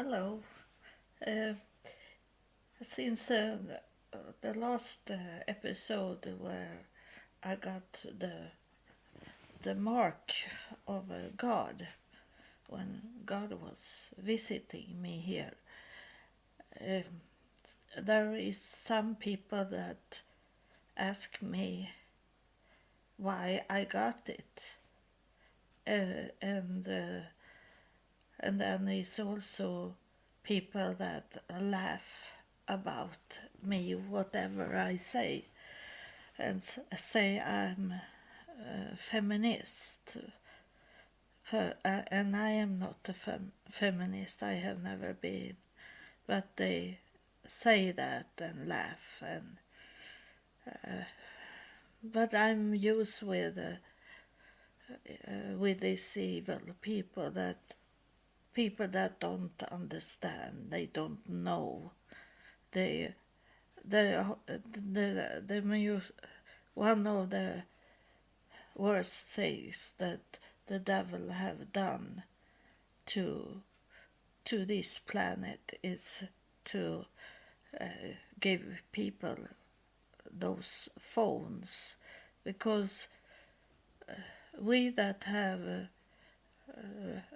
Hello. Uh, since the last episode where I got the mark of God when God was visiting me here, uh, there is some people that ask me why I got it, uh, and uh, and then it's also people that laugh about me whatever I say and say I'm a feminist. And I am not a feminist. I have never been, but they say that and laugh. And but I'm used with these evil people that don't understand. They don't know. They the one of the worst things that the devil have done to this planet is to uh, give people those phones, because we that have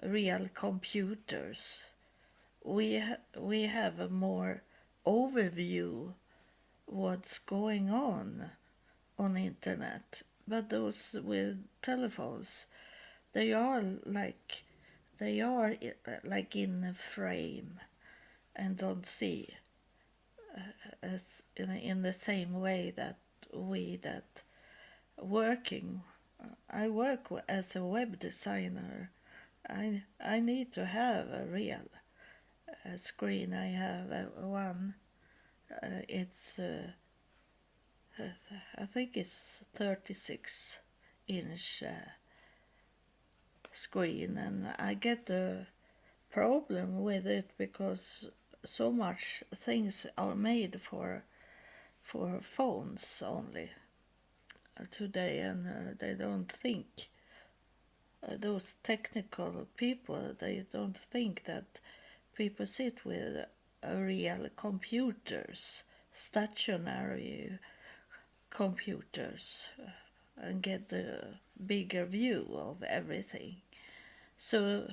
real computers, we have a more overview what's going on the internet. But those with telephones, they are like they are like in a frame and don't see as in the same way that we that working. I work as a web designer. I need to have a real screen. I have one. It's I think it's 36-inch screen, and I get a problem with it because so much things are made for phones only today, and they don't think those technical people, they don't think that people sit with real computers, stationary computers, and get a bigger view of everything. So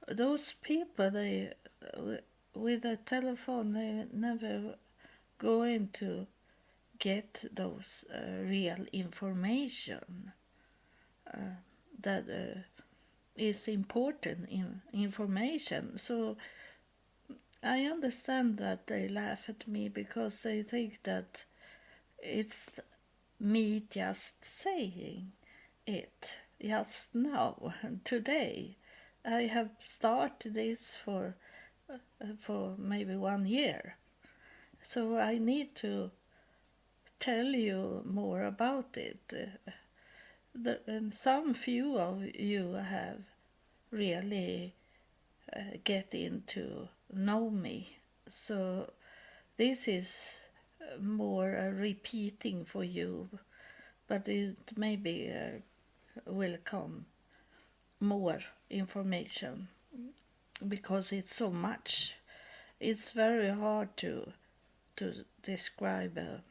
those people, they with a telephone, they never going to get those real information that is important information. So I understand that they laugh at me because they think that it's me just saying it just now, today. I have started this for maybe 1 year, so I need to tell you more about it. And some few of you have really get into know me, so this is more repeating for you, but it maybe will come more information because it's so much. It's very hard to describe a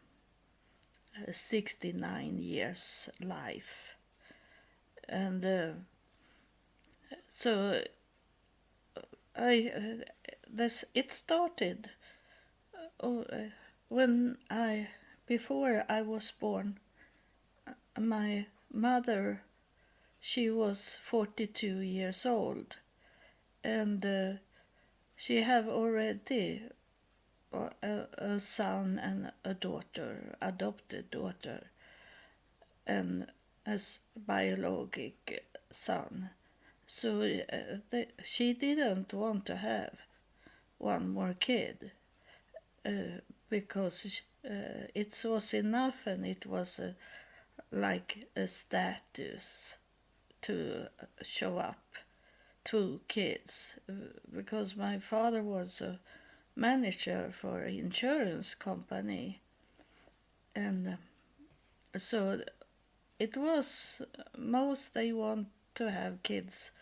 69 years life, and so I this it started when I before I was born. My mother, she was 42 years old, and she have already a son and a daughter, adopted daughter, and a biologic son. So she didn't want to have one more kid because it was enough, and it was like a status to show up 2 kids, because my father was a manager for an insurance company, and so it was most they want to have kids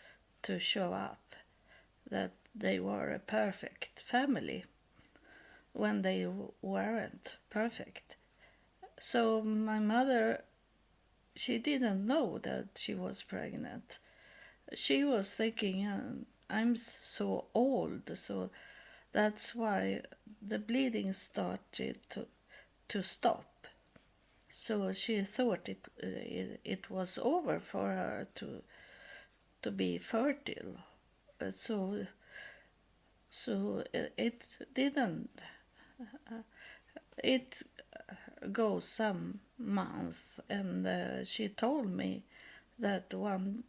to show up that they were a perfect family when they weren't perfect. So my mother, she didn't know that she was pregnant. She was thinking, I'm so old, so that's why the bleeding started to stop. So she thought it was over for her to be fertile. So it didn't. It goes some months, and she told me that one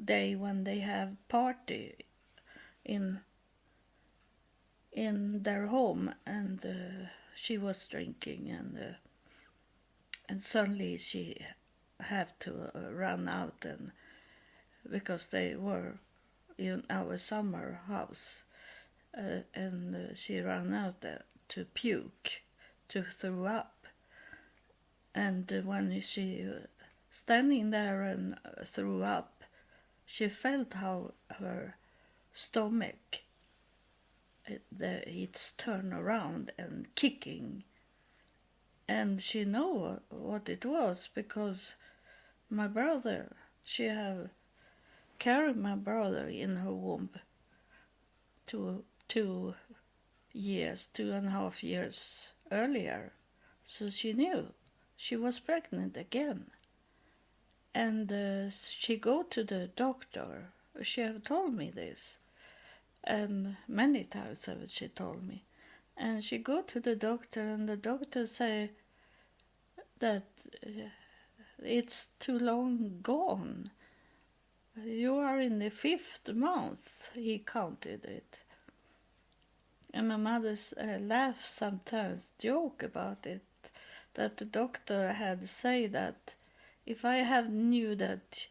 day when they have party in their home, and she was drinking, and suddenly she have to run out, and because they were in our summer house, and she ran out to puke, to throw up, and when she standing there and threw up, she felt how her stomach it's turned around and kicking, and she know what it was because my brother, she have carried my brother in her womb 2.5 years earlier, so she knew she was pregnant again, and she go to the doctor. She have told me this, and many times have she told me. And she go to the doctor, and the doctor say that it's too long gone. You are in the 5th month, he counted it. And my mother laughs sometimes, joke about it, that the doctor had say that if I have knew that,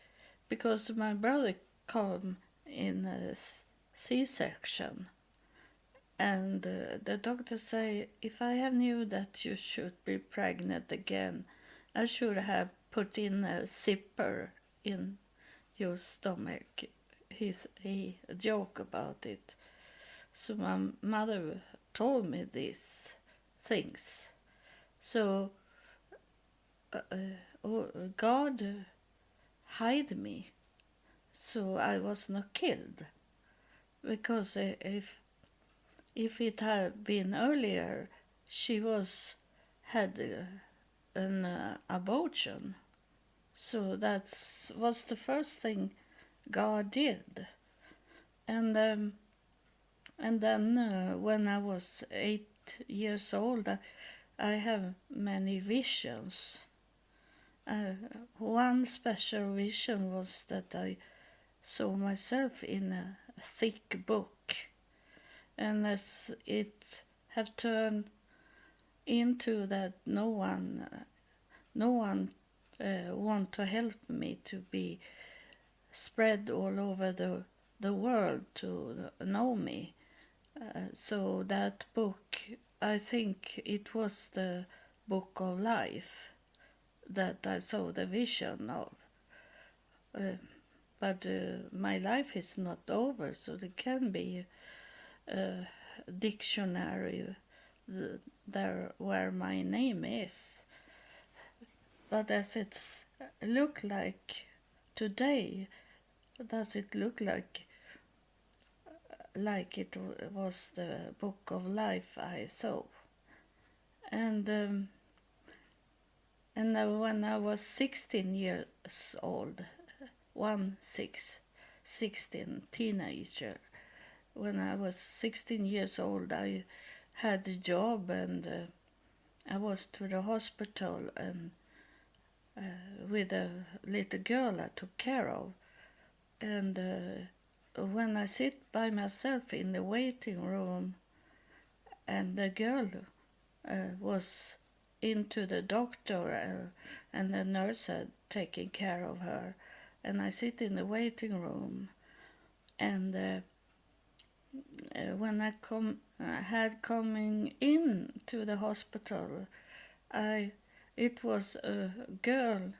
because my brother come in a C-section, and the doctor say, if I have knew that you should be pregnant again, I should have put in a zipper in your stomach. He joke about it. So my mother told me these things. So God hid me, so I was not killed. Because if it had been earlier, she had an abortion. So that was the first thing God did. And then when I was 8 years old, I have many visions. One special vision was that I saw myself in a thick book, and as it have turned into that no one want to help me to be spread all over the world to know me. So that book, I think it was the book of life that I saw the vision of. But my life is not over, so there can be a dictionary there where my name is. But as it's look like today, does it look like it was the book of life I saw? And when I was 16 years old, 16, teenager, when I was 16 years old, I had a job, and I was to the hospital and with a little girl I took care of. And when I sit by myself in the waiting room, and the girl was into the doctor, and the nurse had taken care of her, and I sit in the waiting room, and when I had coming in to the hospital, it was a girl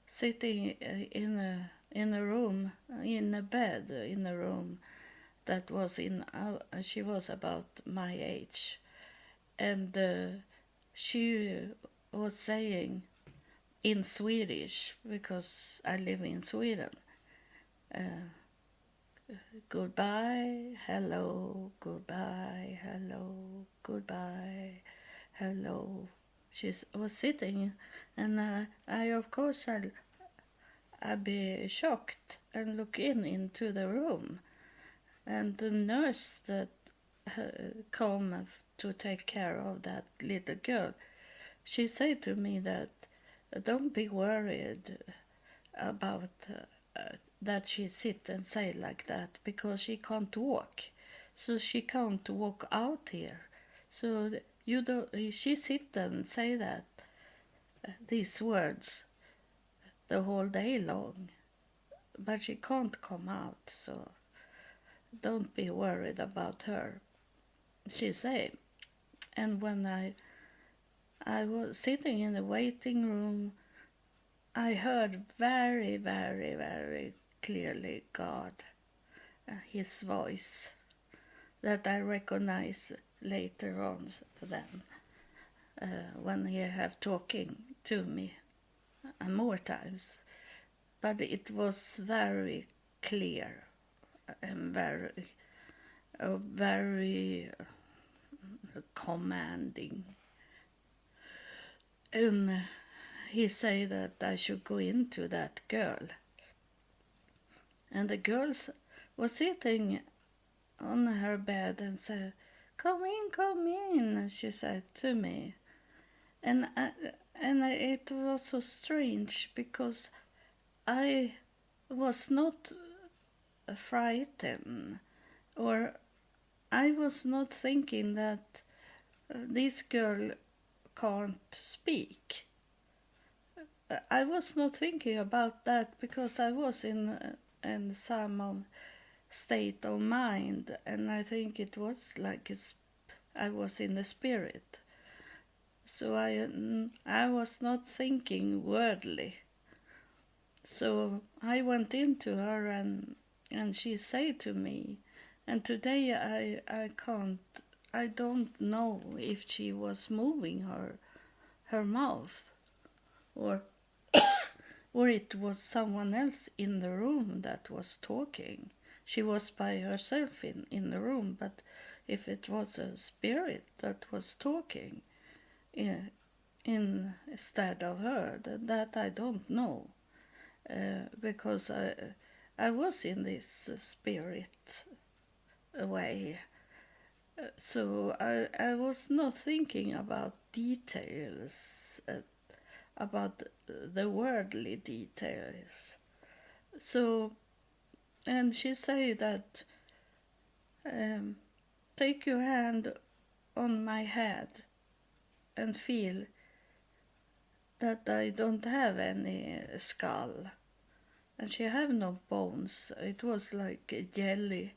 sitting in a room, in a bed in a room, that was she was about my age, and she was saying in Swedish, because I live in Sweden, goodbye, hello, goodbye, hello, goodbye, hello. She was sitting, and I of course I'd be shocked and look into the room, and the nurse that come to take care of that little girl, she said to me that don't be worried about that she sit and say like that, because she can't walk, so she can't walk out here. So you don't. She sit and say that these words the whole day long, but she can't come out. So don't be worried about her, she say. And when I was sitting in the waiting room, I heard very, very, very clearly God, his voice, that I recognize later on then, when he have talking to me more times. But it was very clear and very commanding. And he said that I should go into that girl. And the girl was sitting on her bed and said, come in, she said to me. And it was so strange, because I was not frightened, or I was not thinking that this girl can't speak. I was not thinking about that, because I was in some state of mind, and I think it was like I was in the spirit. So I was not thinking wordly. So I went into her, and she said to me, and today I don't know if she was moving her mouth, or or it was someone else in the room that was talking. She was by herself in the room, but if it was a spirit that was talking instead of her, that I don't know, because I was in this spirit way. So I was not thinking about details, about the worldly details. So, and she said that, take your hand on my head and feel that I don't have any skull. And she have no bones. It was like a jelly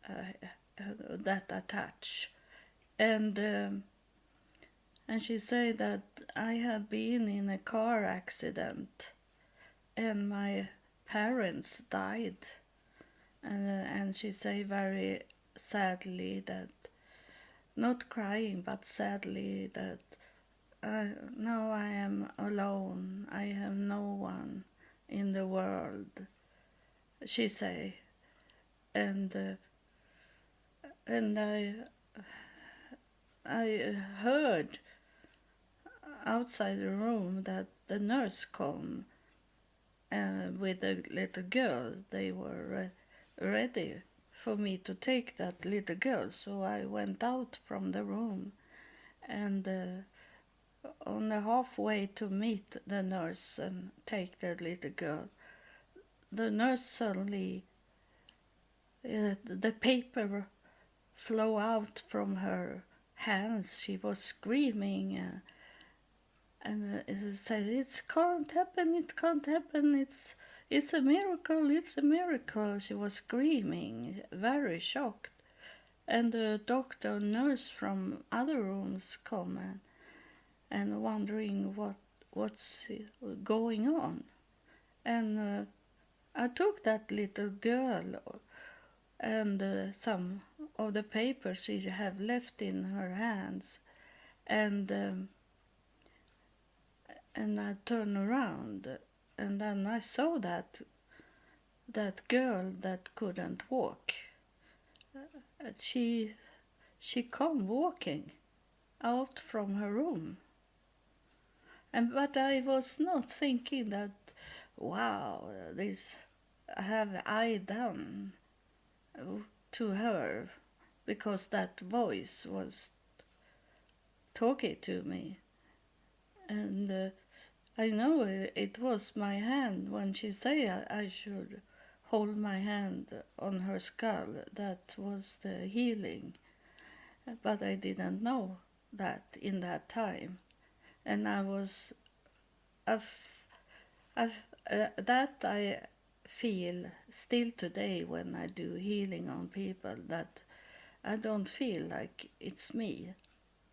that attach. And she said that I had been in a car accident, and my parents died. And she said very sadly that, not crying, but sadly, that now I am alone. I have no one in the world, she say. And I heard outside the room that the nurse come with the little girl. They were ready for me to take that little girl. So I went out from the room, and on the halfway to meet the nurse and take the little girl, the nurse suddenly, the paper flow out from her hands. She was screaming and said, it can't happen, it's a miracle. She was screaming, very shocked. And the doctor and nurse from other rooms come and wondering what's going on. And I took that little girl and some of the papers she have left in her hands, and I turned around, and then I saw that girl that couldn't walk. She come walking out from her room, but I was not thinking that, wow, this have I done to her, because that voice was talking to me, and I know it was my hand when she said I should hold my hand on her skull. That was the healing, but I didn't know that in that time, and I was, that I feel still today when I do healing on people, that I don't feel like it's me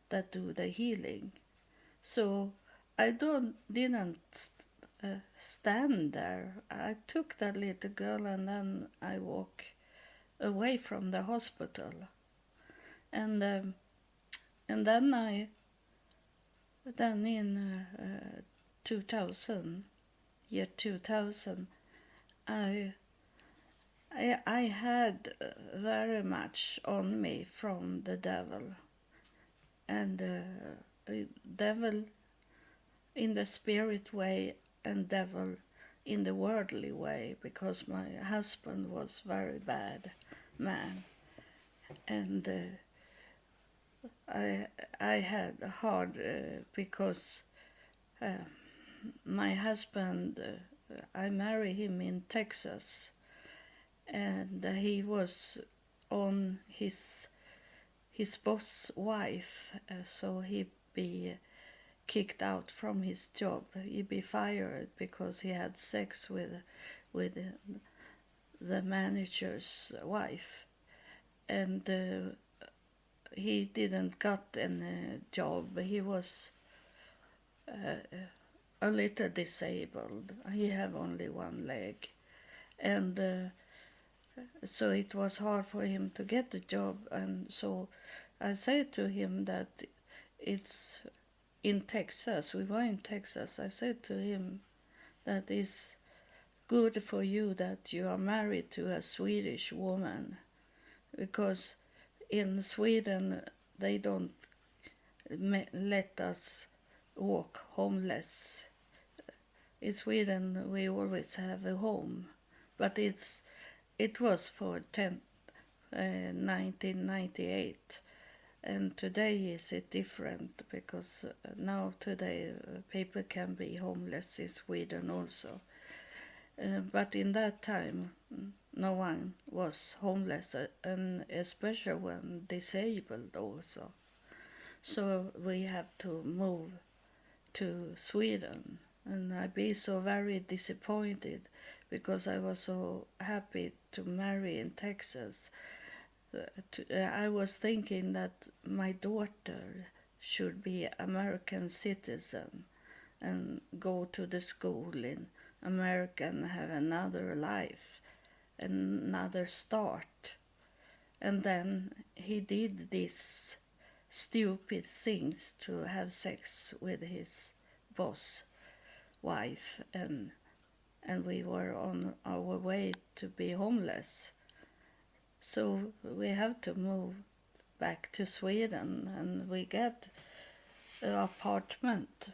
that do the healing. So I didn't stand there. I took that little girl and then I walked away from the hospital. And then in 2000, year 2000, I had very much on me from the devil, and devil in the spirit way and devil in the worldly way, because my husband was very bad man, and I had hard because my husband, I married him in Texas, and he was on his boss wife, so he be kicked out from his job. He be fired because he had sex with the manager's wife, and he didn't got any job. He was a little disabled. He have only one leg, and so it was hard for him to get a job. And so I said to him that it's in Texas. We were in Texas. I said to him that it's good for you that you are married to a Swedish woman, because in Sweden they don't let us walk homeless. In Sweden we always have a home, but it was for 1998, and today is it different, because now today people can be homeless in Sweden also. But in that time no one was homeless, and especially when disabled also. So we have to move to Sweden, and I be so very disappointed, because I was so happy to marry in Texas. I was thinking that my daughter should be American citizen and go to the school in America and have another life, another start. And then he did these stupid things to have sex with his boss wife, and we were on our way to be homeless. So we have to move back to Sweden, and we get an apartment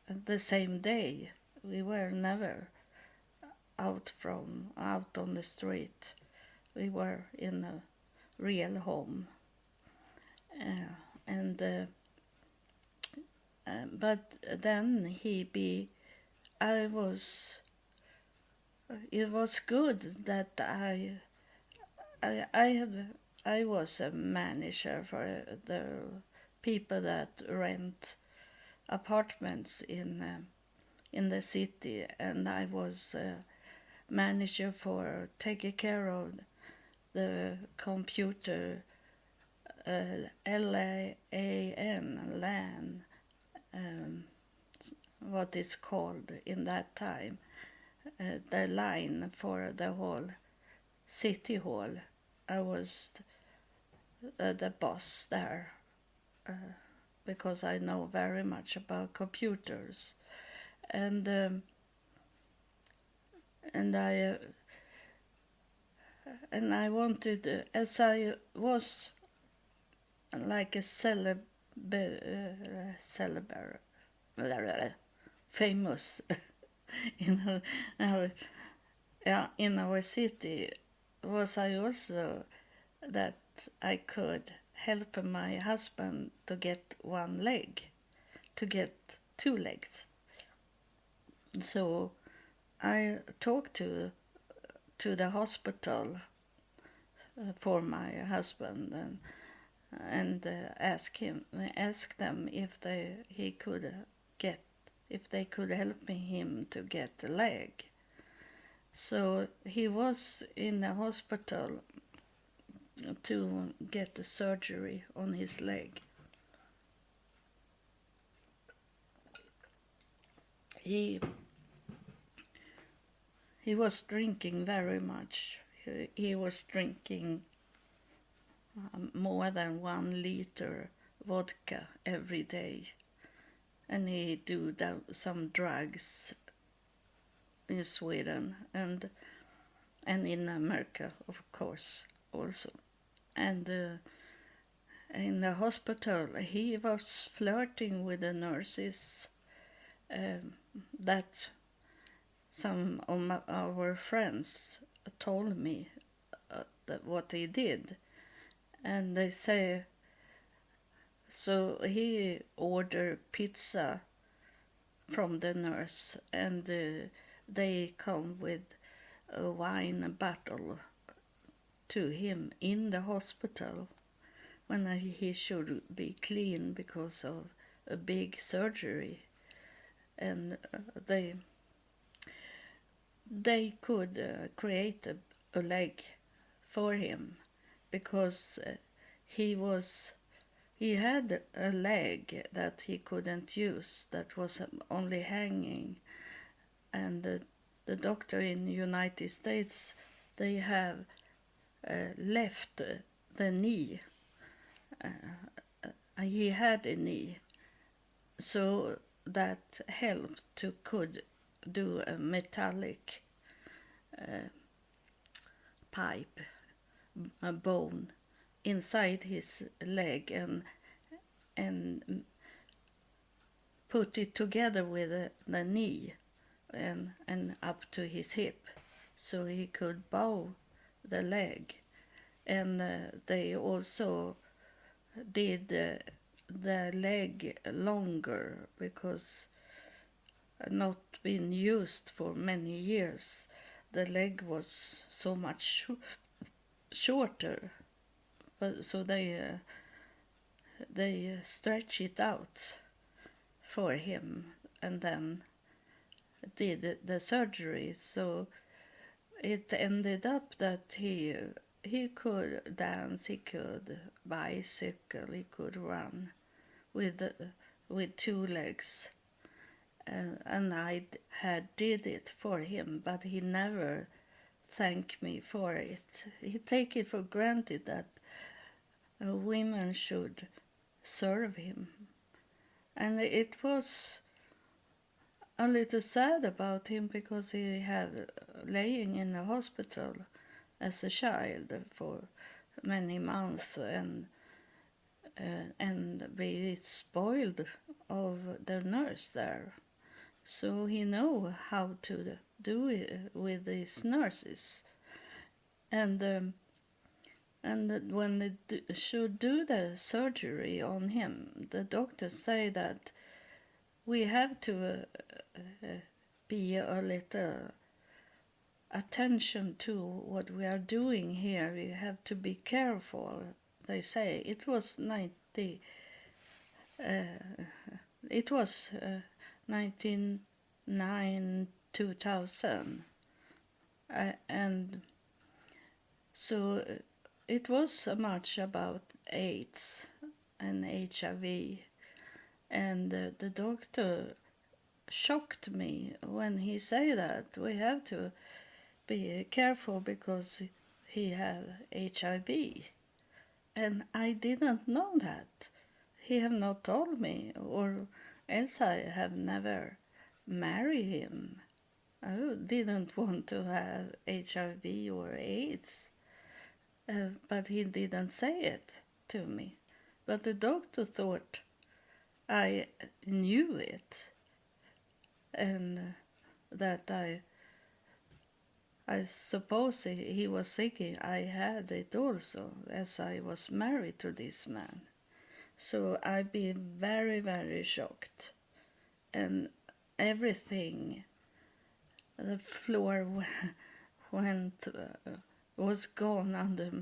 the same day. We were never out on the street. We were in a real home, but then it was good that I was a manager for the people that rent apartments in the city, and I was manager for taking care of the computer LAN, what it's called in that time, the line for the whole city hall. I was the boss there, because I know very much about computers, and and I uh, and I wanted, as I was like a celebr famous in in our city, was I also that I could help my husband to get one leg, to get two legs. So I talked to the hospital for my husband, and asked them if they could help him to get the leg. So he was in the hospital to get the surgery on his leg. He was drinking very much. He was drinking more than 1 liter vodka every day, and he do some drugs in Sweden and in America, of course, also. And in the hospital, he was flirting with the nurses. That some of our friends told me that what he did, and they say, so he ordered pizza from the nurse, and they come with a wine bottle to him in the hospital when he should be clean because of a big surgery, and they could create a leg for him because he had a leg that he couldn't use, that was only hanging, and the doctor in the United States, they have left the knee. He had a knee, so that helped to could do a metallic pipe, a bone inside his leg, and put it together with the knee and up to his hip, so he could bow the leg. And they also did the leg longer because not been used for many years. The leg was so much shorter, but so they stretch it out for him and then did the surgery. So it ended up that he could dance, he could bicycle, he could run with 2 legs, and I did it for him, but he never thanked me for it. He take it for granted that women should serve him, and it was a little sad about him because he had laying in the hospital as a child for many months and be spoiled of the nurse there. So he know how to do it with these nurses, and when they should do the surgery on him, the doctors say that we have to be a little attention to what we are doing here. We have to be careful. They say it was 1999 2000, and so it was much about AIDS and HIV, and the doctor shocked me when he said that we have to be careful because he had HIV, and I didn't know that. He have not told me, or else I have never married him. I didn't want to have HIV or AIDS, but he didn't say it to me. But the doctor thought I knew it, and that I suppose he was thinking I had it also, as I was married to this man. So I'd be very, very shocked. And everything, the floor went, was gone under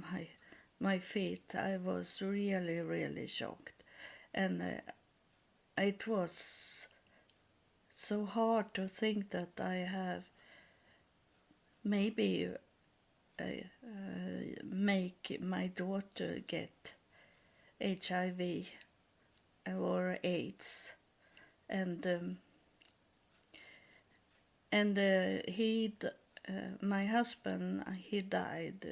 my feet. I was really, really shocked. And it was so hard to think that I have maybe make my daughter get HIV or AIDS, and my husband, he died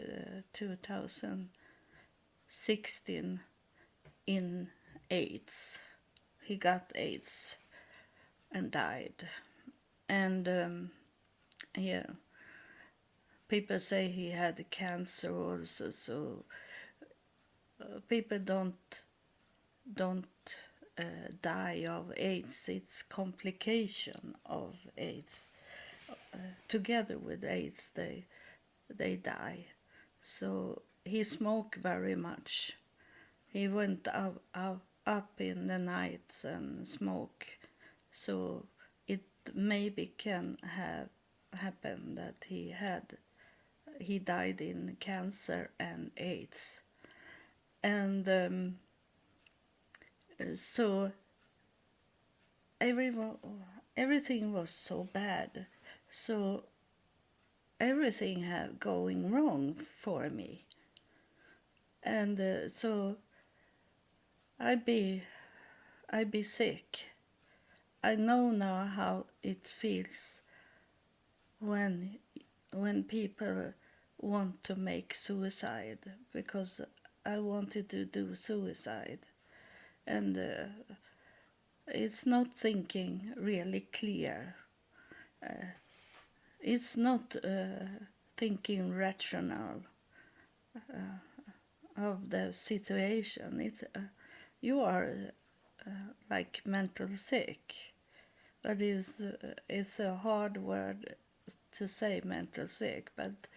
2016 in AIDS. He got AIDS and died, and yeah, people say he had cancer also. So people don't die of AIDS. It's complication of AIDS. Together with AIDS, they die. So he smoked very much. He went up in the night and smoke. So it maybe can have happened that he died in cancer and AIDS. And so everything was so bad. So everything had going wrong for me. And so I'd be sick. I know now how it feels when people want to make suicide, because I wanted to do suicide, and it's not thinking really clear. It's not thinking rational of the situation. You are like mental sick, but it's a hard word to say, mental sick, but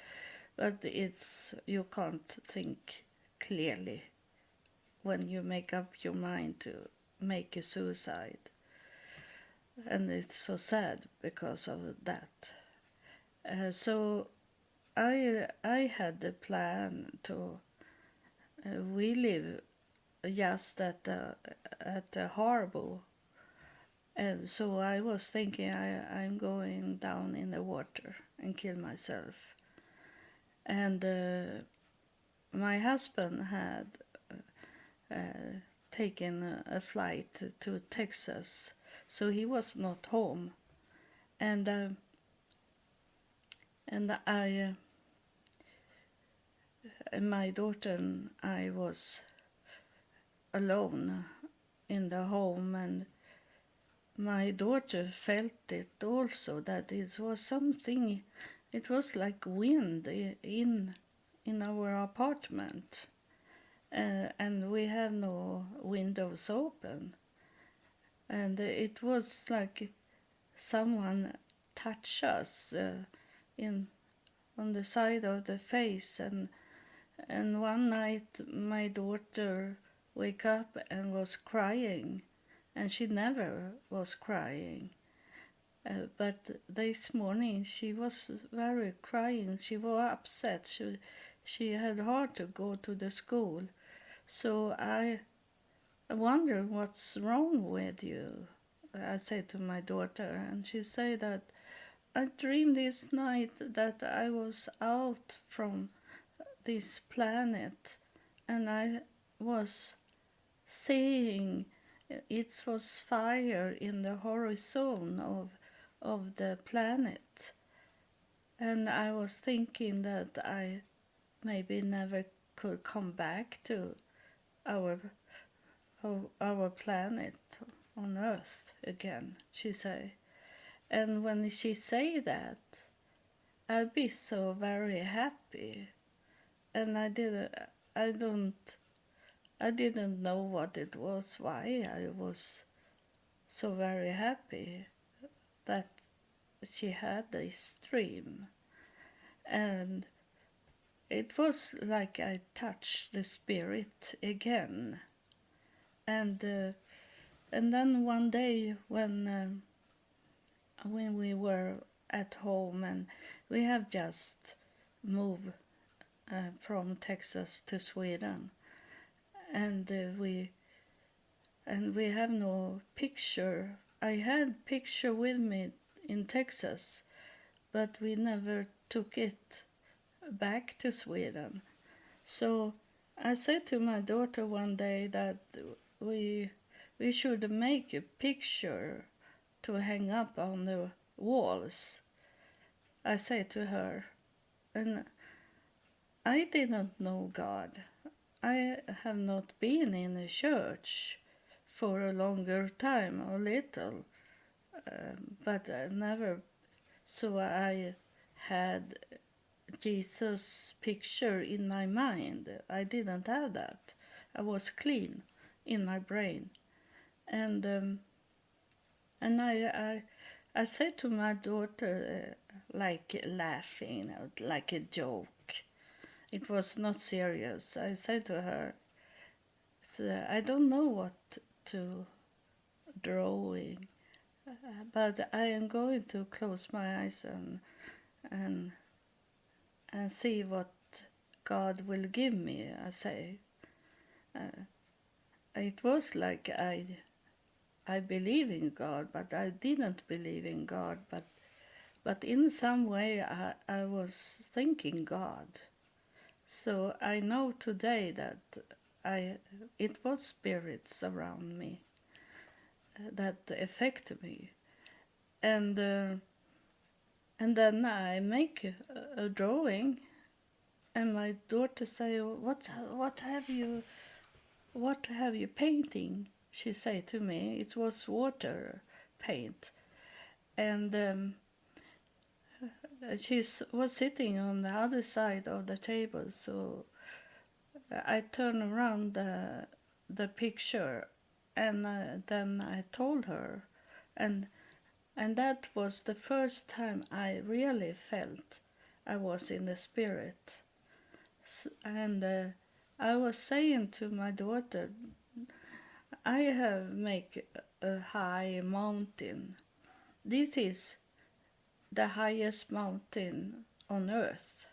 it's, you can't think clearly when you make up your mind to make a suicide, and it's so sad because of that. So I had the plan to we live just at the harbor, and so I was thinking I'm going down in the water and kill myself. And my husband had taken a flight to Texas, so he was not home, and I and my daughter and I was alone in the home, and my daughter felt it also, that it was something, it was like wind in our apartment, and we have no windows open, and it was like someone touched us on the side of the face, and one night my daughter wake up and was crying, and she never was crying. But this morning she was very crying. She was upset. She had hard to go to the school. So I wonder what's wrong with you, I said to my daughter, and she said that I dreamed this night that I was out from this planet, and I was seeing it was fire in the horizon of the planet, and I was thinking that I maybe never could come back to our our planet on Earth again, she say. And when she say that, I'll be so very happy. And I don't, I didn't know what it was, why I was so very happy that she had this dream. And it was like I touched the spirit again. And then one day when we were at home and we have just moved from Texas to Sweden, and we have no picture. I had picture with me in Texas, but we never took it back to Sweden. So I said to my daughter one day that we should make a picture to hang up on the walls. I said to her, and I didn't know God. I have not been in a church for a longer time, or little, but I never. So I had Jesus' picture in my mind. I didn't have that. I was clean in my brain, and I said to my daughter, like laughing, like a joke. It was not serious. I said to her, I don't know what to drawing, but I am going to close my eyes and see what God will give me. I say, it was like I believe in God, but I didn't believe in God. But in some way I was thinking God. So I know today that it was spirits around me that affected me, and then I make a drawing, and my daughter say, "What have you painting?" She say to me, it was water paint, and she was sitting on the other side of the table, so I turned around the picture, and then I told her, and that was the first time I really felt I was in the spirit. And I was saying to my daughter, I have make a high mountain. This is the highest mountain on earth,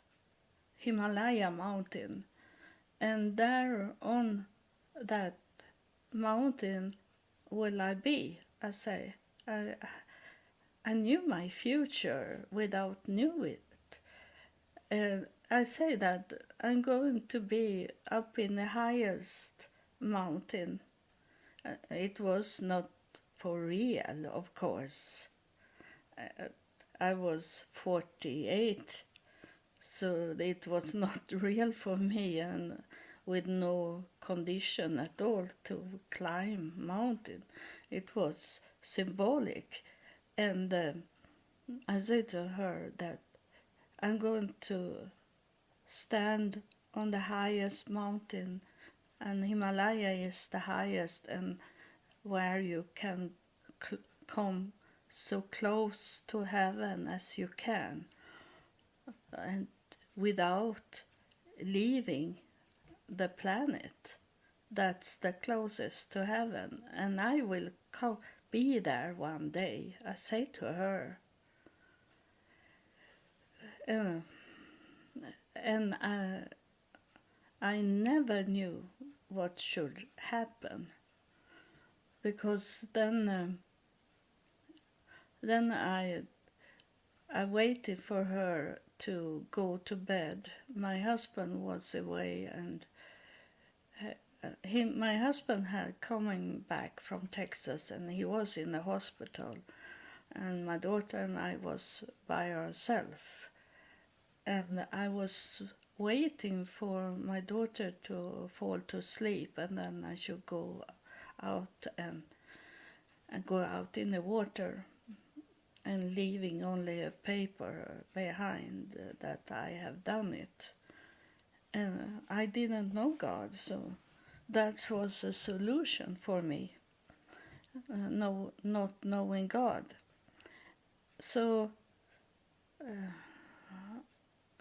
Himalaya mountain, and there on that mountain will I be. I say, I knew my future without knew it. And I say that I'm going to be up in the highest mountain. It was not for real, of course. I was 48, so it was not real for me, and with no condition at all to climb mountain. It was symbolic, and I said to her that I'm going to stand on the highest mountain, and Himalaya is the highest, and where you can come so close to heaven as you can, and without leaving the planet. That's the closest to heaven, and I will be there one day, I say to her. And I never knew what should happen, because then I waited for her to go to bed. My husband was away, and my husband had coming back from Texas, and he was in the hospital, and my daughter and I was by ourselves, and I was waiting for my daughter to fall to sleep, and then I should go out and go out in the water, and leaving only a paper behind that I have done it. And I didn't know God, so that was a solution for me, not knowing God. So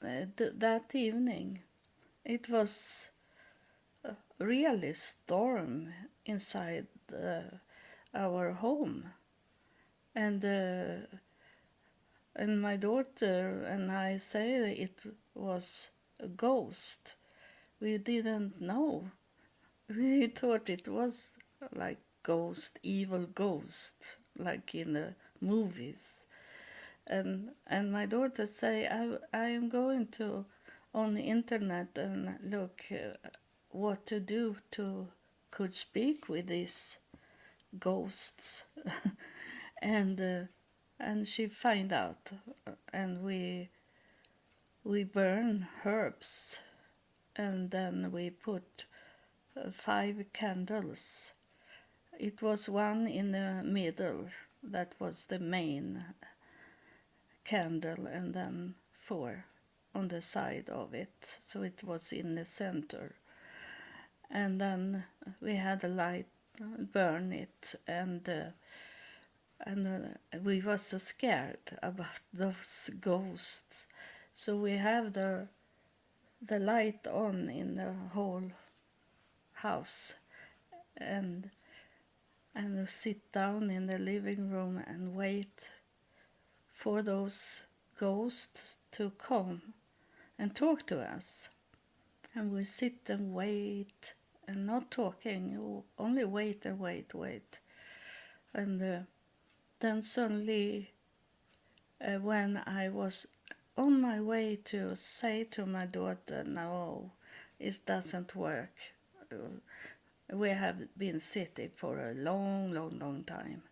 that evening, it was really storm inside our home, and my daughter and I say it was a ghost. We didn't know. We thought it was like evil ghost, like in the movies. And my daughter say, I am going to on the internet and look what to do to could speak with these ghosts. and she find out, and we burn herbs, and then we put 5 candles. It was one in the middle, that was the main candle, and then 4 on the side of it, so it was in the center. And then we had a light burn it, and we were so scared about those ghosts, so we have the light on in the whole house, and sit down in the living room and wait for those ghosts to come and talk to us. And we sit and wait and not talking, only wait and wait. And then suddenly, when I was on my way to say to my daughter, no, it doesn't work. We have been sitting for a long time.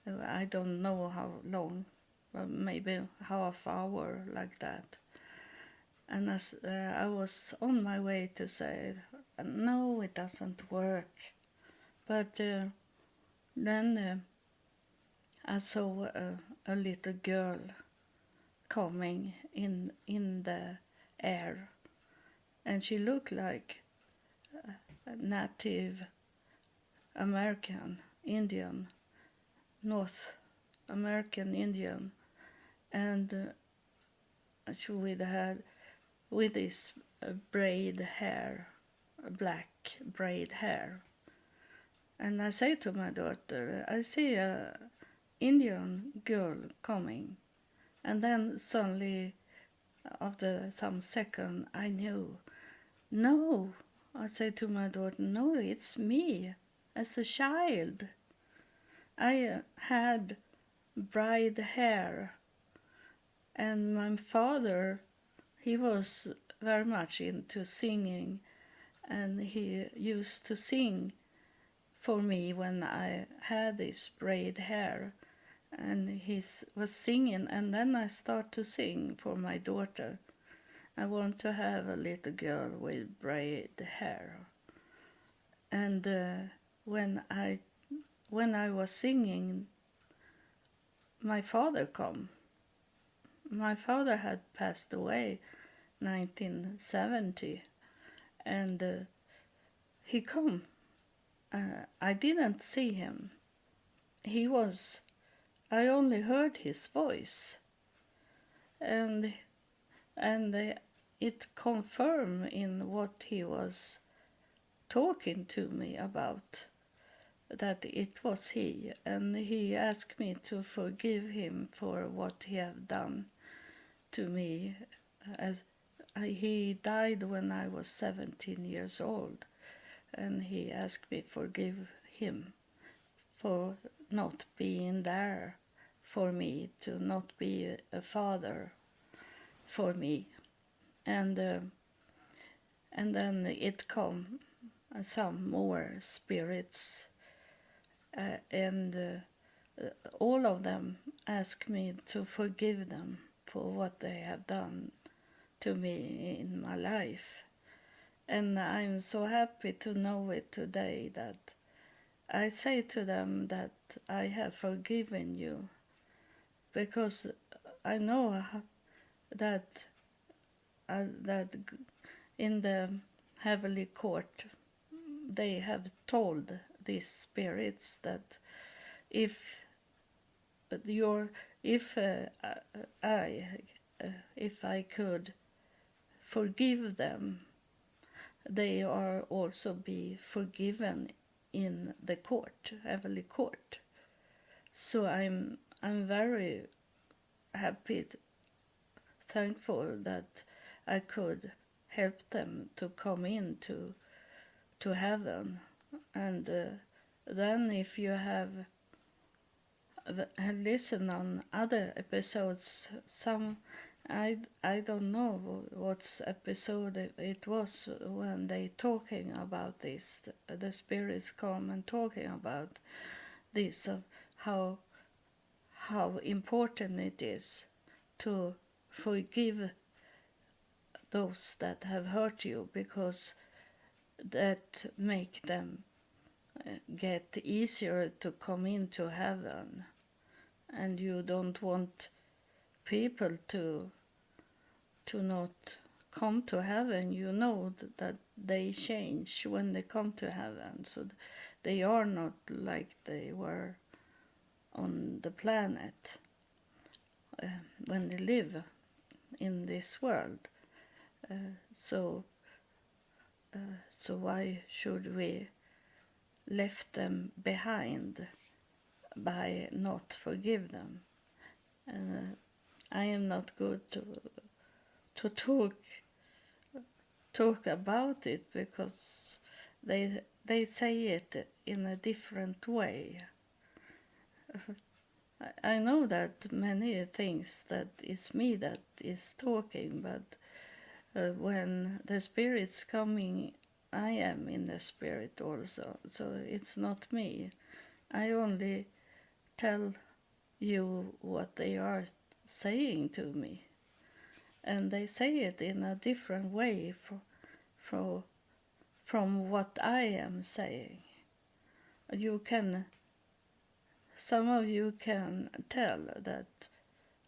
I don't know how long, maybe half hour like that. And as I was on my way to say, no, it doesn't work. But then I saw a little girl coming in the air, and she looked like a Native American Indian, North American Indian, and she with this braid hair, black braid hair. And I say to my daughter, I see a Indian girl coming. And then suddenly, after some second, I knew. No, I say to my daughter, no, it's me. As a child, I had braid hair, and my father, he was very much into singing, and he used to sing for me when I had this braid hair, and he was singing, and then I start to sing for my daughter. I want to have a little girl with braid hair. And when I was singing, my father come. My father had passed away 1970, and he come. I didn't see him. I only heard his voice, and it confirmed in what he was talking to me about, that it was he, and he asked me to forgive him for what he had done to me. As he died when I was 17 years old, and he asked me to forgive him for not being there for me, to not be a father for me. And then it come some more spirits, and all of them ask me to forgive them for what they have done to me in my life. And I'm so happy to know it today, that I say to them that I have forgiven you, because I know that that in the heavenly court they have told these spirits that if your if I if I could forgive them, they are also be forgiven in the court, heavenly court. So I'm very happy, thankful that I could help them to come into to heaven. And then if you have listened on other episodes, some I don't know what episode it was when they talking about this. The spirits come and talking about this, how important it is to forgive those that have hurt you, because that make them get easier to come into heaven. And you don't want people to not come to heaven. You know that they change when they come to heaven, so they are not like they were on the planet when they live in this world. So why should we left them behind by not forgive them? I am not good to talk about it, because they say it in a different way. I know that many things that is me that is talking, but when the spirit's coming, I am in the spirit also, so it's not me. I only tell you what they are saying to me, and they say it in a different way from what I am saying. Some of you can tell that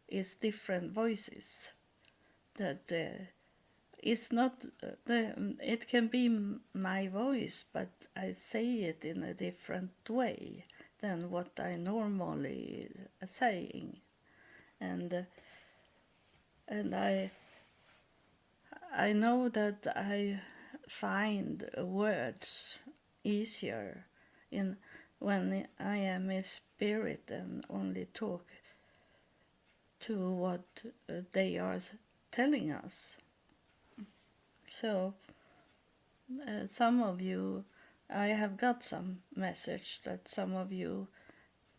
it's different voices, that it's not it can be my voice, but I say it in a different way than what I normally saying. And I know that I find words easier in when I am a spirit and only talk to what they are telling us. So some of you, I have got some message that some of you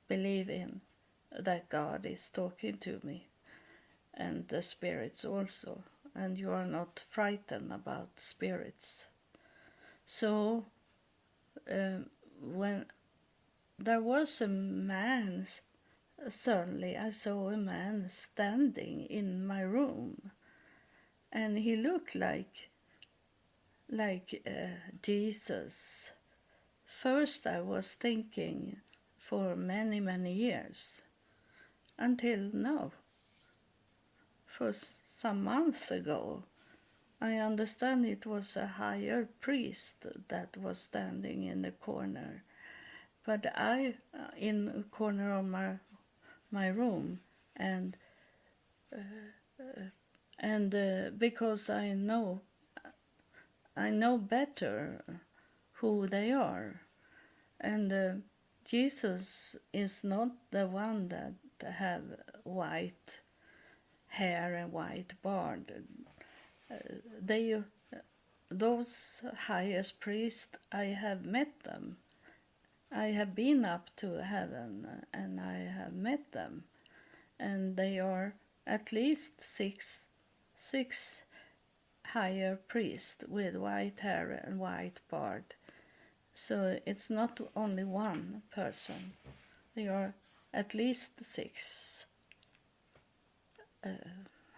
believe in, that God is talking to me, and the spirits also, and you are not frightened about spirits. So when there was a man, suddenly I saw a man standing in my room, and he looked like Jesus. First I was thinking for many years, until now. For some months ago, I understand it was a higher priest that was standing in the corner. But I, in the corner of my room, and because I know better who they are, and Jesus is not the one that have white hair and white beard. Those highest priests, I have met them. I have been up to heaven and I have met them, and they are at least six higher priests with white hair and white beard. So it's not only one person. They are at least 6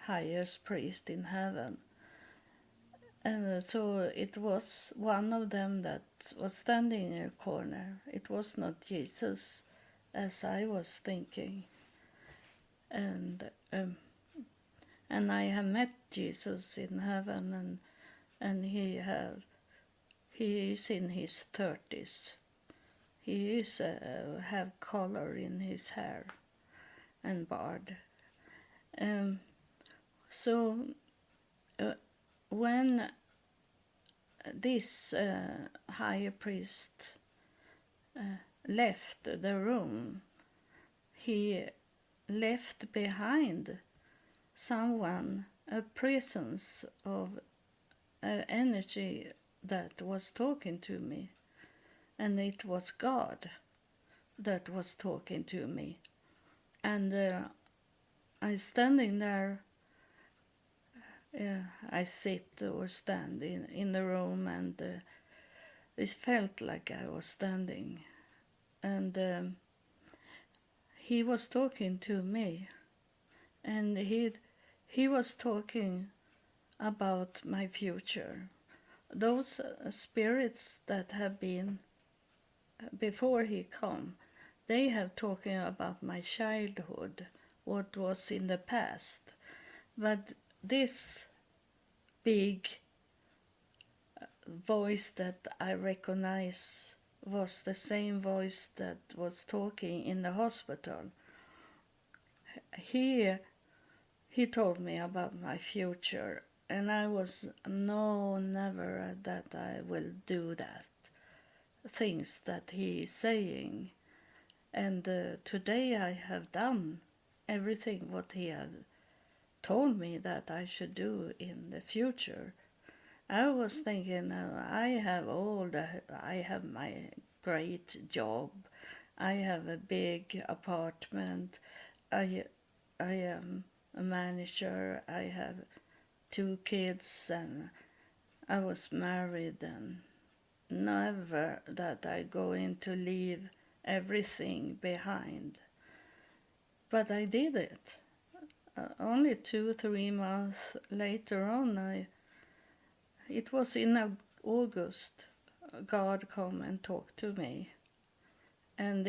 highest priests in heaven. And so it was one of them that was standing in a corner. It was not Jesus, as I was thinking. And and I have met Jesus in heaven, and he is in his 30s. He is have color in his hair and beard. So when this high priest left the room, he left behind someone, a presence of energy that was talking to me, and it was God that was talking to me. And I standing there, I sit or stand in the room, and it felt like I was standing. And he was talking to me, and he was talking about my future. Those spirits that have been before he come, they have talking about my childhood, what was in the past. But this big voice that I recognize was the same voice that was talking in the hospital. He told me about my future, and I was never that I will do that things that he is saying. And today I have done everything what he had told me that I should do in the future. I was thinking, I have my great job, I have a big apartment, I am a manager, I have 2 kids, and I was married, and never that I going to leave everything behind. But I did it. Only 2-3 months later on, it was in August, God come and talked to me. And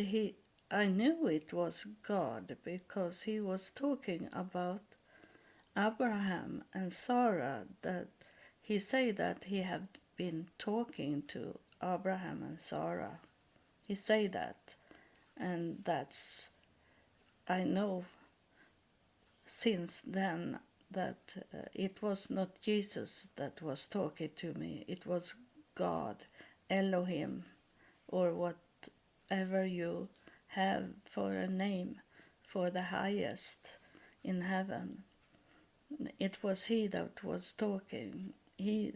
I knew it was God because he was talking about Abraham and Sarah, that he said that he had been talking to Abraham and Sarah. He said that, and I know since then that it was not Jesus that was talking to me, it was God, Elohim, or whatever you have for a name for the highest in heaven. It was he that was talking. I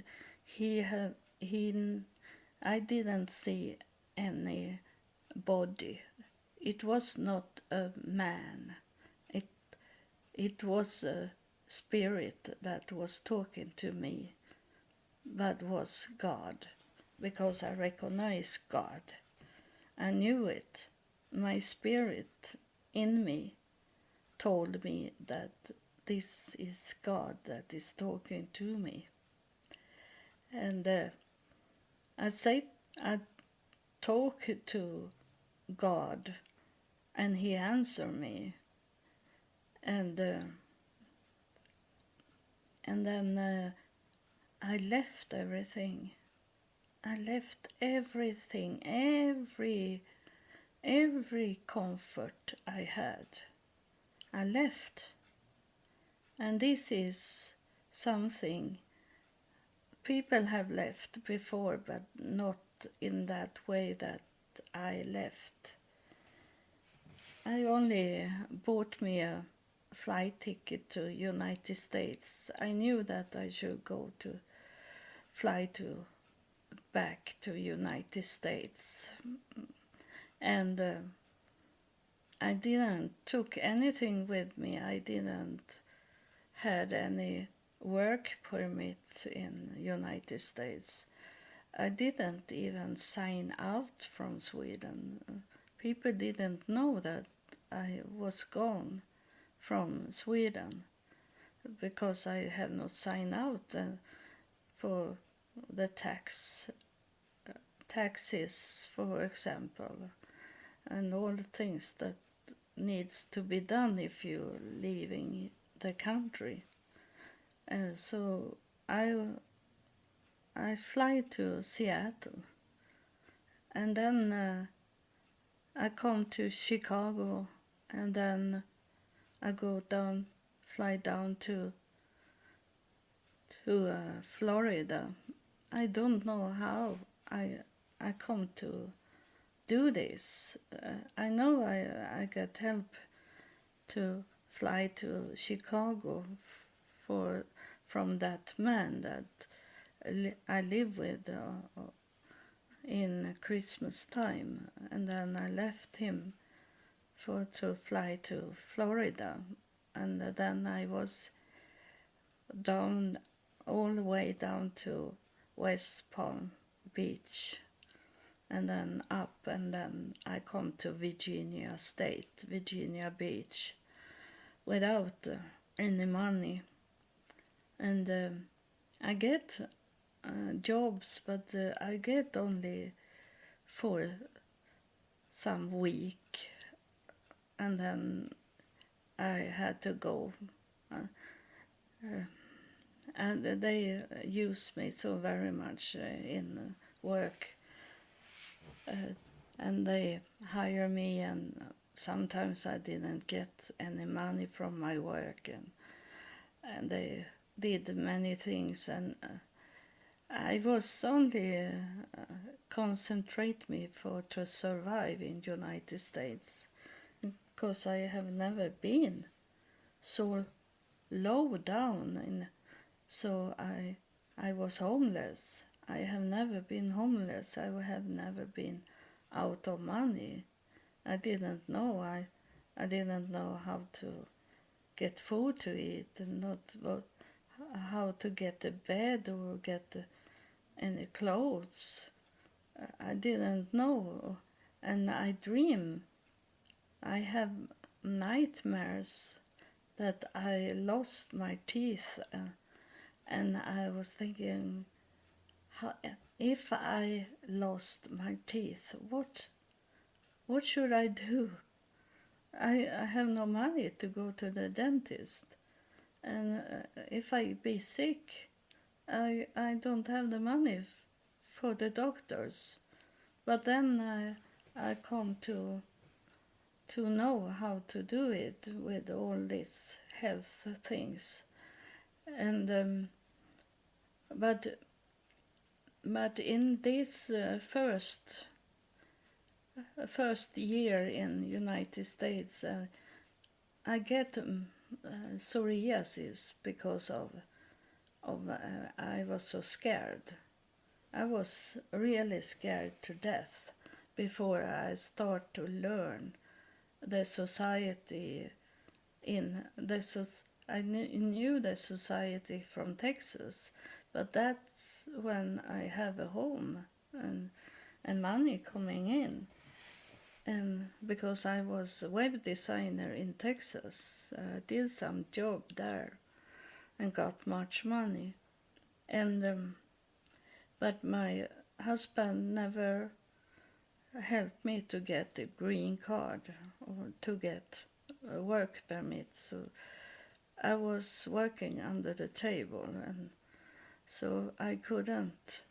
didn't see any body. It was not a man. It was a spirit that was talking to me, but was God, because I recognized God. I knew it. My spirit in me told me that this is God that is talking to me. And I talk to God, and he answered me. And then I left everything. I left everything, every comfort I had. I left. And this is something people have left before, but not in that way that I left. I only bought me a flight ticket to United States. I knew that I should fly back to United States, and I didn't took anything with me. I didn't had any work permit in United States. I didn't even sign out from Sweden. People didn't know that I was gone from Sweden because I have not signed out for the taxes, for example, and all the things that needs to be done if you're leaving the country. And so I fly to Seattle, and then I come to Chicago, and then I fly down to Florida. I don't know how I come to do this. I know I get help to fly to Chicago from that man that I live with in Christmas time, and then I left him to fly to Florida, and then I was down all the way down to West Palm Beach, and then up, and then I come to Virginia Beach, without any money, and I get jobs, but I get only for some week, and then I had to go. And they use me so very much in work, and they hire me, and sometimes I didn't get any money from my work, and they did many things, and I was only concentrate me to survive in United States, because I have never been so low down, so I was homeless. I have never been homeless. I have never been out of money. I didn't know. I didn't know how to get food to eat, and not how to get a bed or get any clothes. I didn't know, and I dream. I have nightmares that I lost my teeth, and I was thinking, if I lost my teeth, what should I do? I have no money to go to the dentist, and if I be sick, I don't have the money for the doctors. But then I come to know how to do it with all these health things, and but in this first year in United States, I get psoriasis because of I was so scared. I was really scared to death before I start to learn the society I knew the society from Texas, but that's when I have a home and money coming in. And because I was a web designer in Texas, I did some job there and got much money. And but my husband never helped me to get a green card or to get a work permit. So I was working under the table, and so I couldn't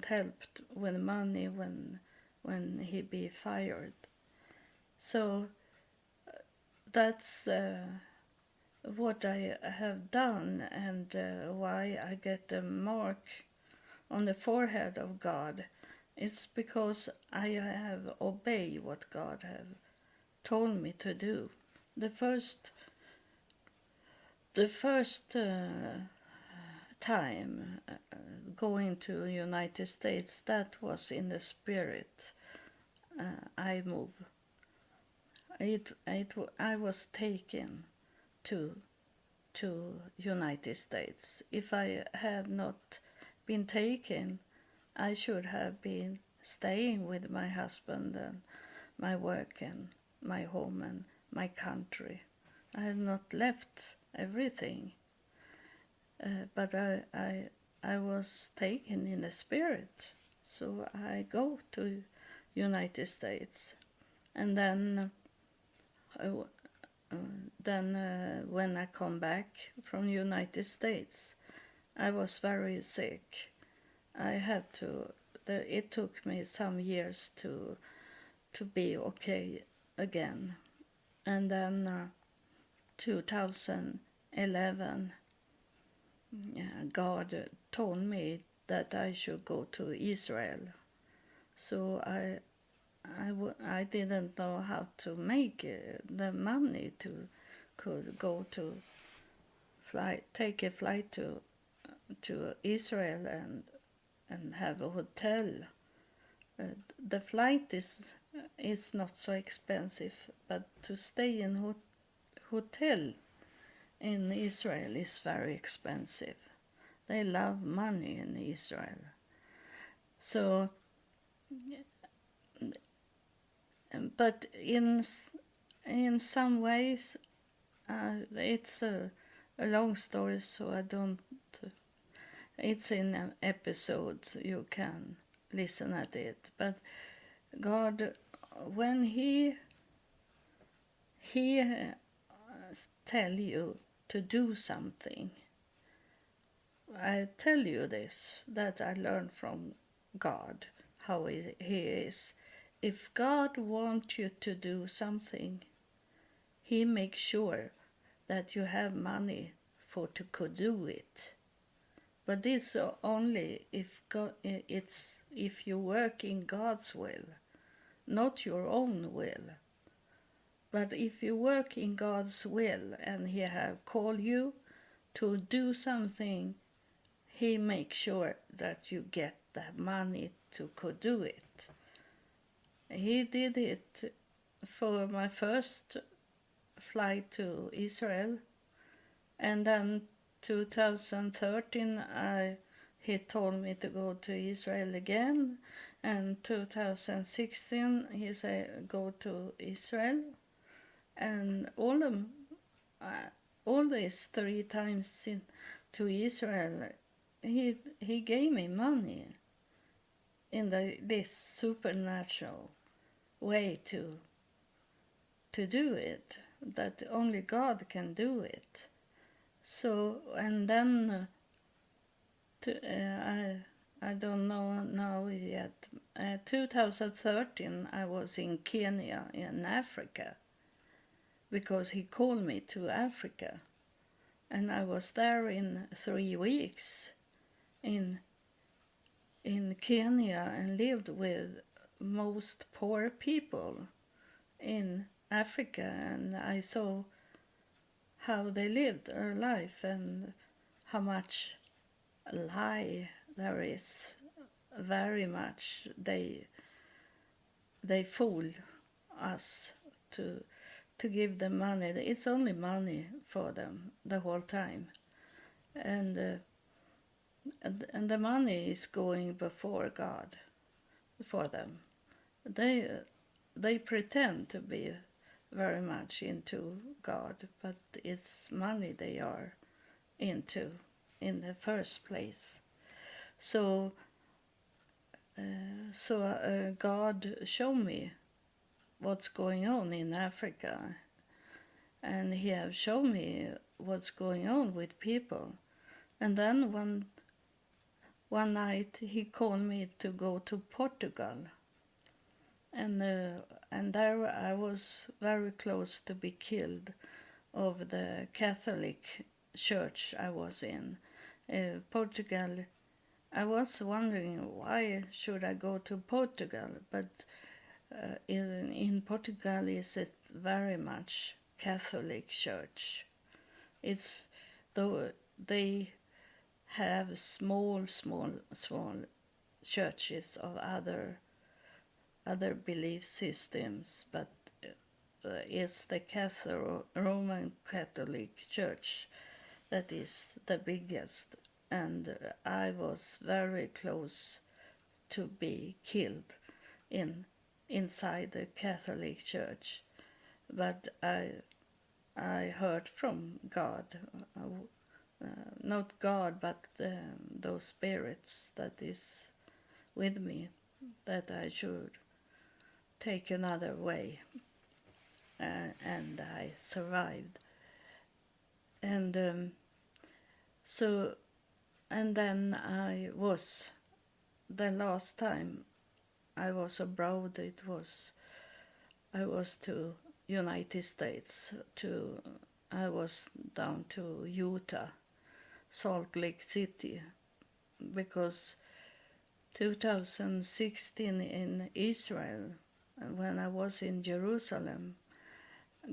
help with money when he be fired. So that's what I have done, and why I get a mark on the forehead of God. It's because I have obeyed what God have told me to do. The first time going to United States, that was in the spirit. I move. I was taken to United States. If I had not been taken, I should have been staying with my husband and my work and my home and my country. I had not left everything. but I was taken in the spirit, so I go to United States, and uh, when I come back from United States, I was very sick. I had to. It took me some years to be okay again, and then 2011, God told me that I should go to Israel. So I didn't know how to make the money to could go to take a flight to Israel and have a hotel. The flight is not so expensive, but to stay in hotel in Israel is very expensive. They love money in Israel. So, but in some ways, it's a long story, so I don't. It's in an episode, you can listen at it. But God, when He tell you to do something, I tell you this, that I learned from God, how He is. If God wants you to do something, He makes sure that you have money to could do it. But it's only if it's if you work in God's will, not your own will. But if you work in God's will and He have called you to do something, He makes sure that you get the money to could do it. He did it for my first flight to Israel, and then 2013 he told me to go to Israel again, and 2016 he said go to Israel, and all these 3 times to Israel he gave me money in this supernatural way to do it, that only God can do it. So, and then I don't know now yet. 2013 I was in Kenya in Africa, because He called me to Africa, and I was there in 3 weeks in Kenya and lived with most poor people in Africa, and I saw how they lived their life and how much lie there is. Very much they fool us to give them money. It's only money for them the whole time, and the money is going before God for them. They pretend to be very much into God, but it's money they are into in the first place. So God showed me what's going on in Africa, and He have shown me what's going on with people. And then one night He called me to go to Portugal, and there I was very close to be killed of the Catholic church I was in. Portugal, I was wondering why should I go to Portugal, but in Portugal is it very much Catholic church. It's though they have small churches of other belief systems, but it's the Roman Catholic Church that is the biggest, and I was very close to be killed inside the Catholic Church, but I heard from God not God, but those spirits that is with me, that I should take another way, and I survived. And and then the last time I was abroad, I was to United States, I was down to Utah, Salt Lake City, because 2016 in Israel, when I was in Jerusalem,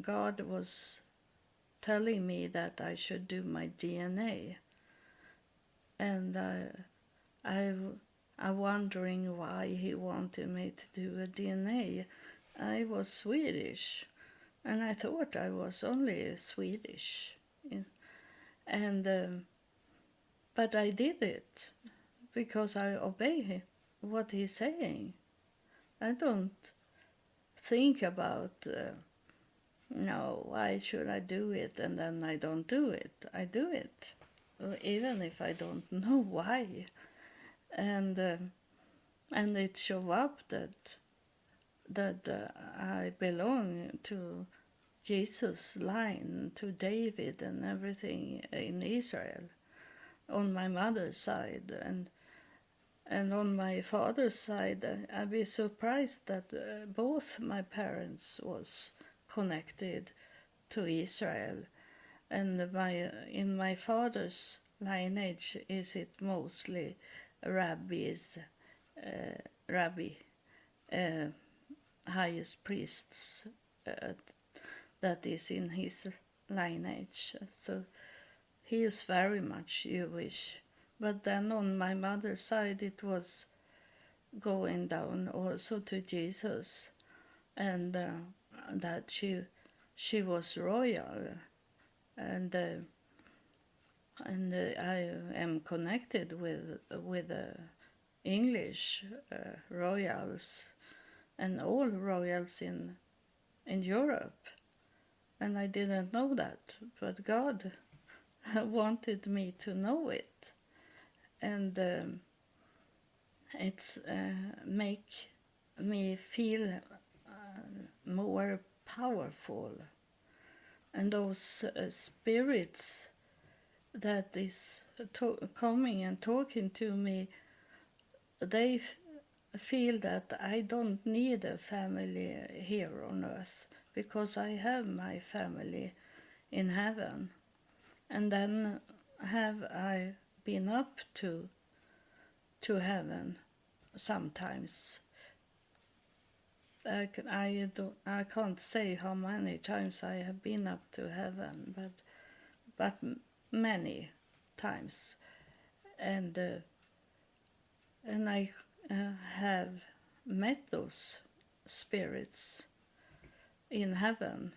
God was telling me that I should do my DNA, and I'm wondering why he wanted me to do a DNA. I was Swedish, and I thought I was only Swedish, and but I did it because I obey what he's saying. I don't think about no, why should I do it, and then I don't do it. I do it, even if I don't know why, and it show up that I belong to Jesus' line, to David and everything in Israel, on my mother's side, and on my father's side, I'd be surprised that both my parents was connected to Israel, and in my father's lineage is it mostly rabbis, rabbi, highest priests, that is in his lineage. So he is very much Jewish. But then on my mother's side it was going down also to Jesus, and that she was royal, and I am connected with English royals and all royals in Europe, and I didn't know that, but God wanted me to know it, and it's make me feel more powerful, and those spirits that is coming and talking to me, they feel that I don't need a family here on earth, because I have my family in heaven. And then have I been up to heaven sometimes. I can't say how many times I have been up to heaven, but many times, and I have met those spirits in heaven,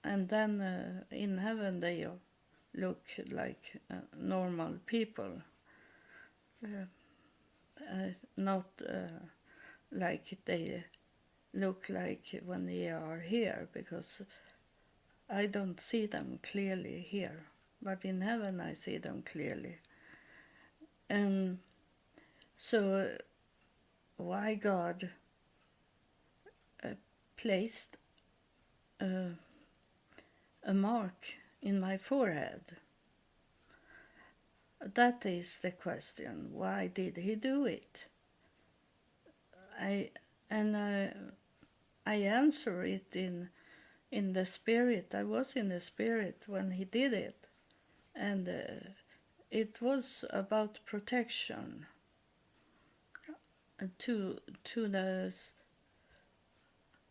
and then in heaven they look like normal people, not like they look like when they are here, because I don't see them clearly here, but in heaven I see them clearly. And so why God placed a mark in my forehead? That is the question. Why did he do it? I answer it in the spirit. I was in the spirit when he did it, and it was about protection to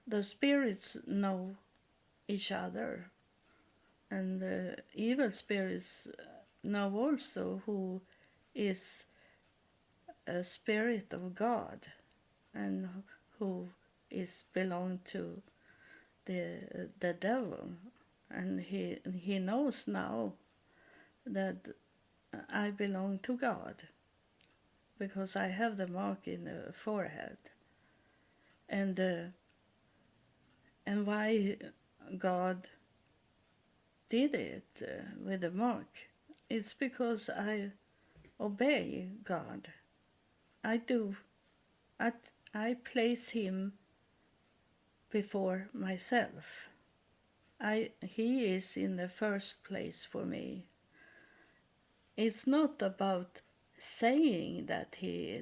the spirits know each other, and the evil spirits know also who is a spirit of God and who is belong to the devil, and he knows now that I belong to God, because I have the mark in the forehead. And why God did it with the mark, It's because I obey God. I do. I place Him before myself. He is in the first place for me. It's not about saying that He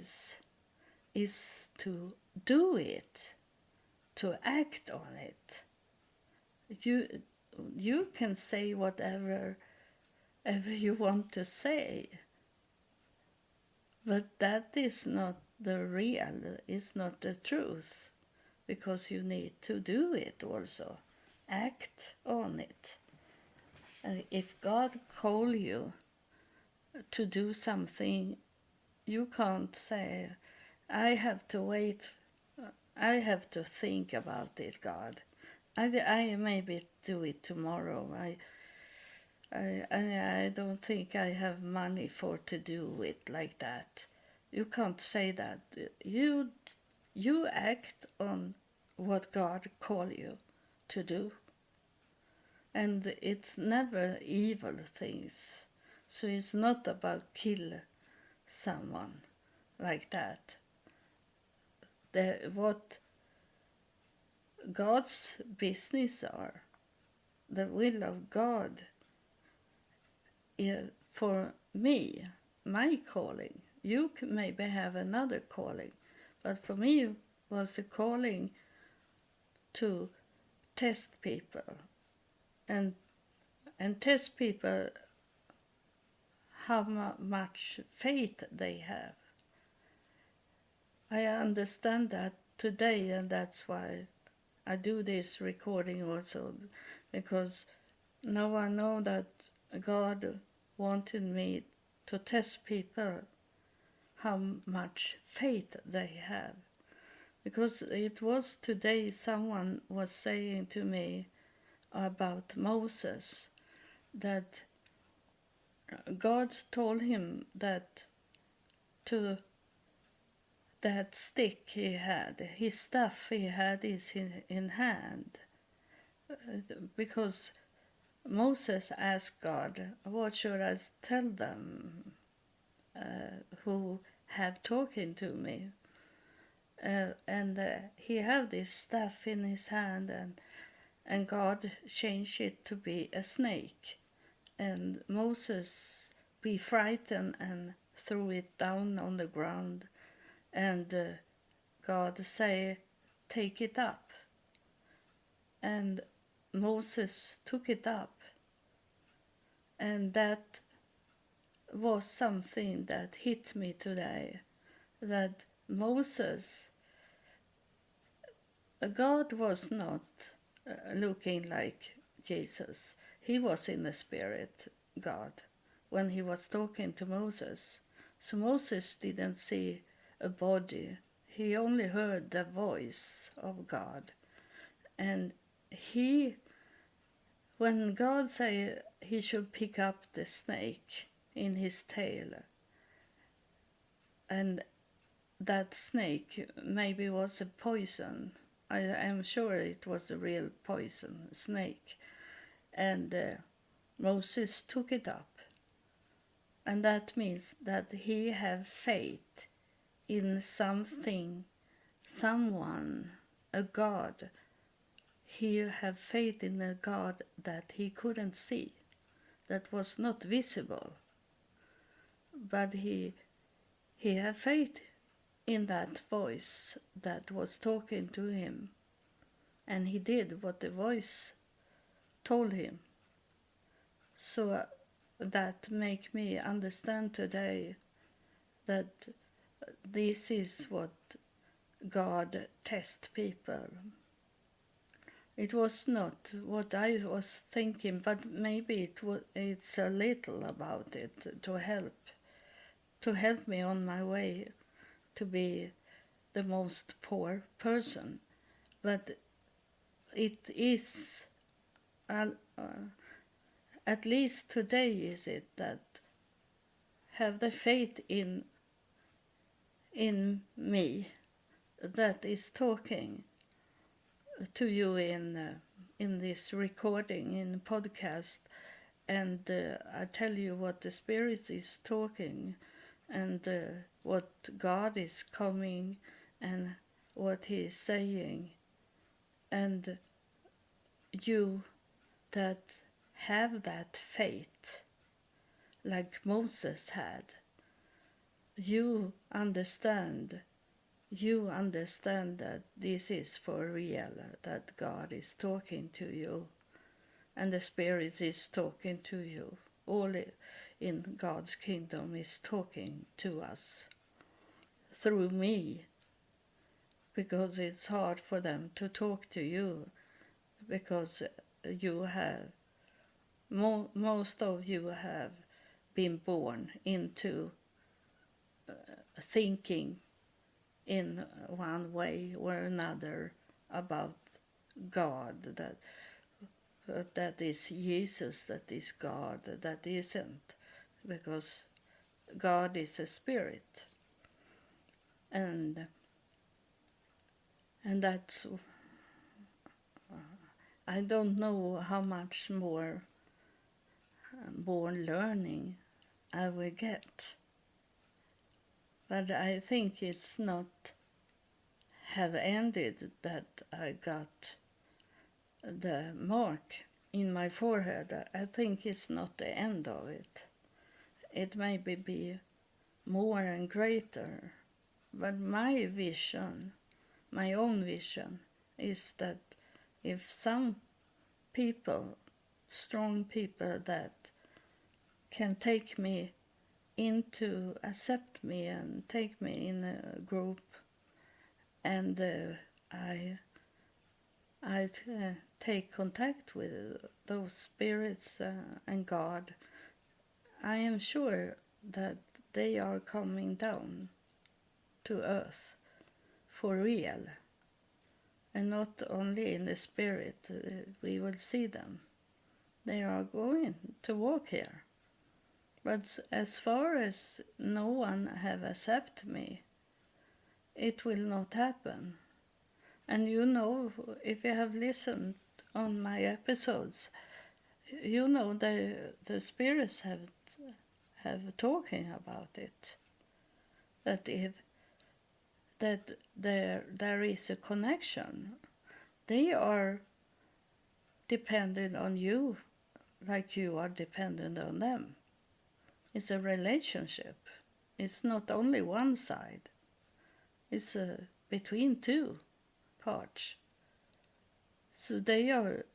is to do it, to act on it. You can say whatever you want to say, but that is not the real, it's not the truth, because you need to do it also, act on it. If God call you to do something, you can't say, I have to wait, I have to think about it, God. I maybe do it tomorrow. I don't think I have money for to do it like that. You can't say that. You act on what God call you to do. And it's never evil things. So it's not about kill someone like that. What God's business are, the will of God for me, my calling. You maybe have another calling, but for me was the calling to test people and test people how much faith they have. I understand that today, and that's why I do this recording also, because now I know that God wanted me to test people how much faith they have. Because it was today someone was saying to me about Moses that God told him that to that stick he had, his staff he had is in hand, because Moses asked God, what should I tell them who have talking to me? And he had this staff in his hand, and God changed it to be a snake. And Moses be frightened and threw it down on the ground, and God say, take it up. And Moses took it up, and that was something that hit me today, that Moses, God was not looking like Jesus. He was in the spirit, God, when he was talking to Moses. So Moses didn't see a body. He only heard the voice of God. And when God said he should pick up the snake in his tail, and that snake maybe was a poison, I am sure it was a real poison snake, and Moses took it up, and that means that he had faith in something, someone, a God. He had faith in a God that he couldn't see, that was not visible, but he had faith in that voice that was talking to him, and he did what the voice told him. So that make me understand today that this is what God tests people. It was not what I was thinking, but maybe it's a little about it to help me on my way to be the most poor person. But it is, at least today is it, that have the faith in me that is talking to you in this recording, in podcast, and I tell you what the Spirit is talking, and what God is coming, and what He is saying, and you that have that faith, like Moses had, you understand that this is for real, that God is talking to you, and the Spirit is talking to you. All in God's kingdom is talking to us through me, because it's hard for them to talk to you, because you have, most of you have been born into thinking in one way or another about God, that is Jesus, that is God, that isn't, because God is a spirit, and that's, I don't know how much more learning I will get, but I think it's not have ended that I got the mark in my forehead. I think it's not the end of it. It may be more and greater, but my vision, my own vision, is that if some people, strong people that can take me into, accept me and take me in a group, and I take contact with those spirits and God, I am sure that they are coming down to earth for real, and not only in the spirit. We will see them. They are going to walk here. But as far as no one have accepted me, it will not happen. And you know, if you have listened on my episodes, you know the spirits have talking about it. That there is a connection. They are dependent on you, like you are dependent on them. It's a relationship. It's not only one side. It's between two parts. So they are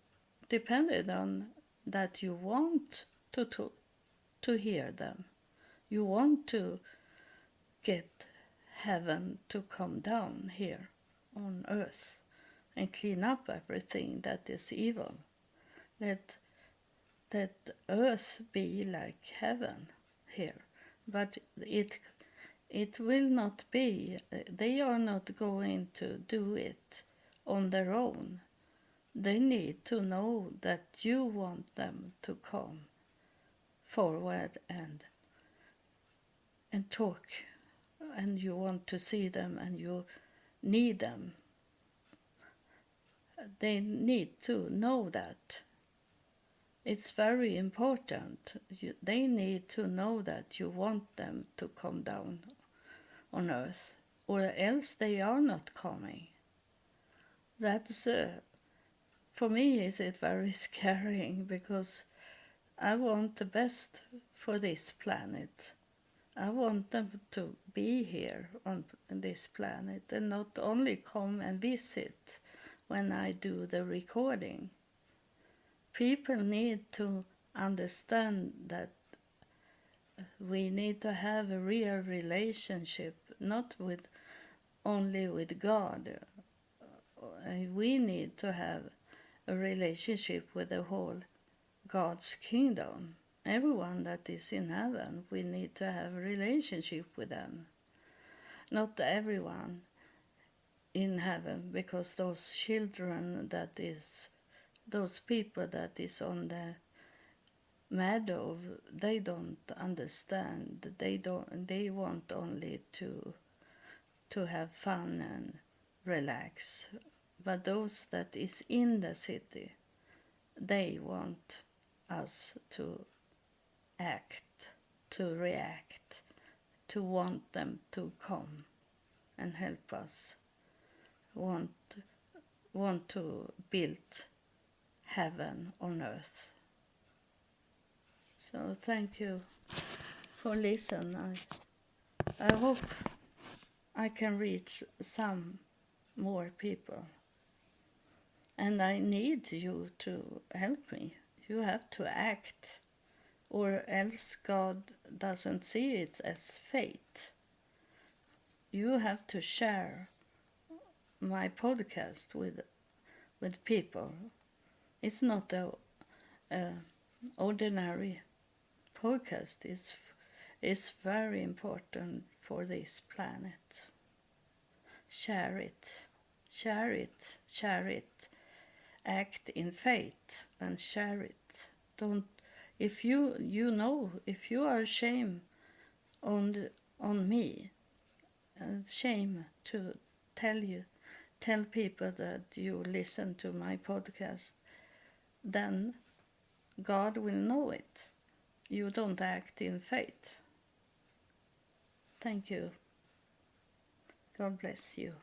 dependent on that you want to hear them. You want to get heaven to come down here on earth and clean up everything that is evil. Let earth be like heaven here. But it will not be. They are not going to do it on their own. They need to know that you want them to come forward and talk, and you want to see them, and you need them. They need to know that. It's very important. They need to know that you want them to come down on earth, or else they are not coming. That's for me, is it very scaring, because I want the best for this planet. I want them to be here on this planet and not only come and visit when I do the recording. People need to understand that we need to have a real relationship, not only with God. We need to have a relationship with the whole God's kingdom. Everyone that is in heaven, we need to have a relationship with them. Not everyone in heaven, because those children those people that is on the meadow, they don't understand. They want only to have fun and relax. But those that is in the city, they want us to act, to react, to want them to come and help us, want to build heaven on earth. So thank you for listening. I hope I can reach some more people. And I need you to help me. You have to act, or else God doesn't see it as fate. You have to share my podcast with people. It's not a ordinary podcast. It's very important for this planet. Share it, share it, share it. Act in faith and share it. Don't, if you are ashamed on me, shame to tell people that you listen to my podcast, then God will know it. You don't act in faith. Thank you. God bless you.